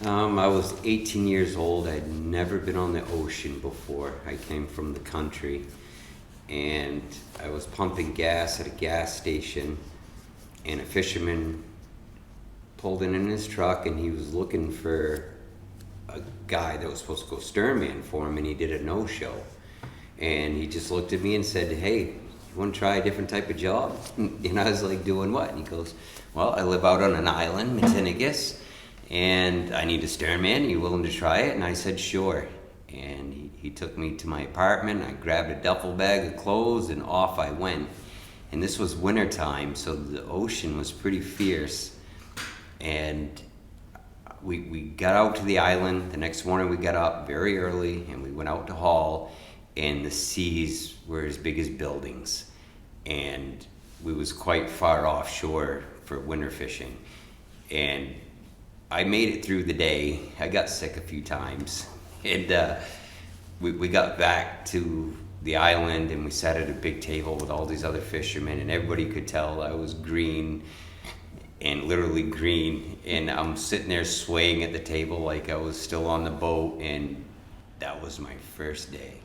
I was 18 years old. I'd never been on the ocean before. I came from the country, and I was pumping gas at a gas station, and a fisherman pulled in his truck, and he was looking for a guy that was supposed to go sternman for him, and he did a no-show. And he just looked at me and said, "Hey, you want to try a different type of job?" And I was like, "Doing what?" And he goes, "Well, I live out on an island, Matinegus, and I need a sternman. Are you willing to try it?" And I said, "Sure." And he took me to my apartment. I grabbed a duffel bag of clothes, and off I went. And this was wintertime, so the ocean was pretty fierce. And we got out to the island. The next morning we got up very early, and we went out to haul, and the seas were as big as buildings. And we was quite far offshore for winter fishing. And I made it through the day. I got sick a few times. And we got back to the island, and we sat at a big table with all these other fishermen, and everybody could tell I was green, and literally green. And I'm sitting there swaying at the table like I was still on the boat, and that was my first day.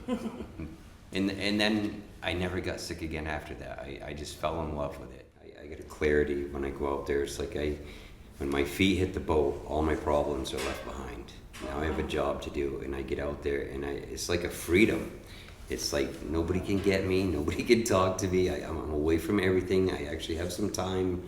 And then I never got sick again after that. I just fell in love with it. I get a clarity when I go out there. It's like when my feet hit the boat, all my problems are left behind. Now I have a job to do, and I get out there, and it's like a freedom. It's like nobody can get me, nobody can talk to me. I'm away from everything. I actually have some time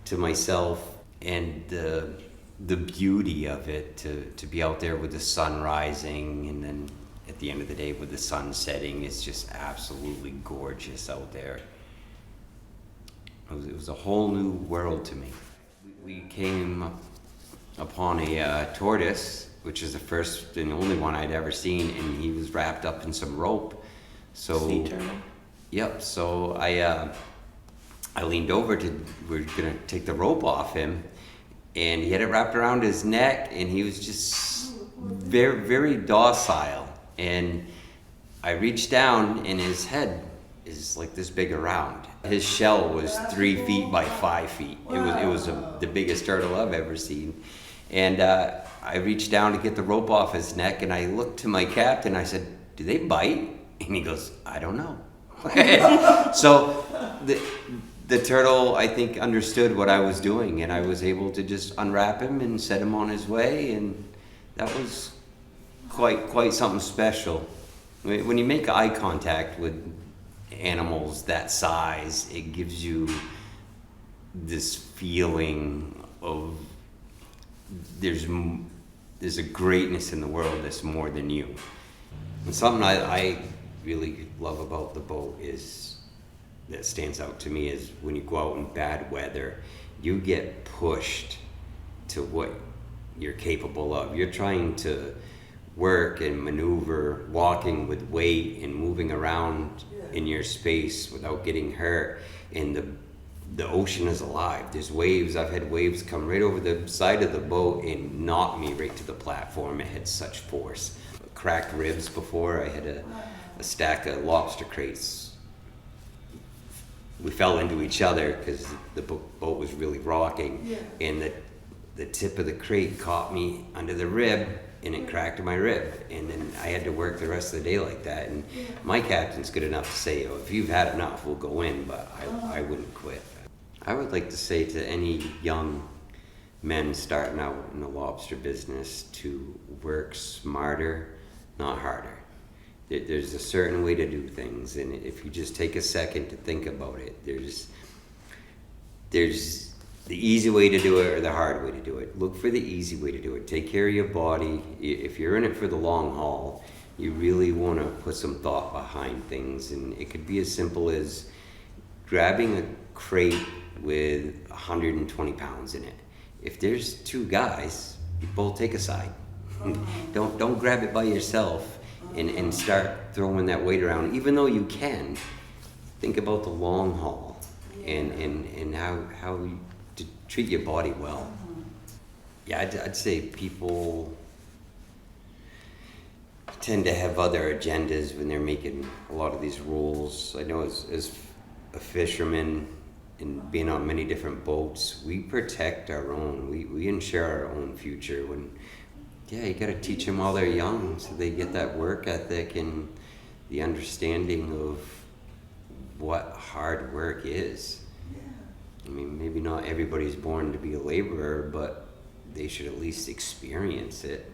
to myself, and the beauty of it, to be out there with the sun rising, and then at the end of the day with the sun setting. It's just absolutely gorgeous out there. It was a whole new world to me. We came upon a tortoise, which is the first and only one I'd ever seen, and he was wrapped up in some rope. So Sea turtle? Yep. So I leaned over we're gonna take the rope off him, and he had it wrapped around his neck, and he was just very, very docile. And I reached down, and his head is like this big around. His shell was 3 feet by 5 feet. It was the biggest turtle I've ever seen. And I reached down to get the rope off his neck, and I looked to my captain. I said, "Do they bite?" And he goes, "I don't know." So the turtle, I think, understood what I was doing, and I was able to just unwrap him and set him on his way, and that was quite something special. When you make eye contact with animals that size, it gives you this feeling of there's a greatness in the world that's more than you. And something I really love about the boat that stands out to me is when you go out in bad weather, you get pushed to what you're capable of. You're trying to work and maneuver, walking with weight and moving around in your space without getting hurt. And the ocean is alive. There's waves. I've had waves come right over the side of the boat and knock me right to the platform. It had such force. Cracked ribs before. I had a stack of lobster crates. We fell into each other because the boat was really rocking, and the tip of the crate caught me under the rib, and it cracked my rib. And then I had to work the rest of the day like that. And my captain's good enough to say, "Oh, if you've had enough, we'll go in," but I wouldn't quit. I would like to say to any young men starting out in the lobster business to work smarter, not harder. There's a certain way to do things, and if you just take a second to think about it, there's the easy way to do it or the hard way to do it. Look for the easy way to do it. Take care of your body. If you're in it for the long haul, you really want to put some thought behind things, and it could be as simple as grabbing a crate with 120 pounds in it. If there's two guys, you both take a side. Don't grab it by yourself and start throwing that weight around. Even though you can, think about the long haul and how you to treat your body well. Yeah, I'd say people tend to have other agendas when they're making a lot of these rules. I know as a fisherman and being on many different boats, we protect our own. We ensure our own future. When, yeah, you got to teach them while they're young so they get that work ethic and the understanding of what hard work is. I mean, maybe not everybody's born to be a laborer, but they should at least experience it.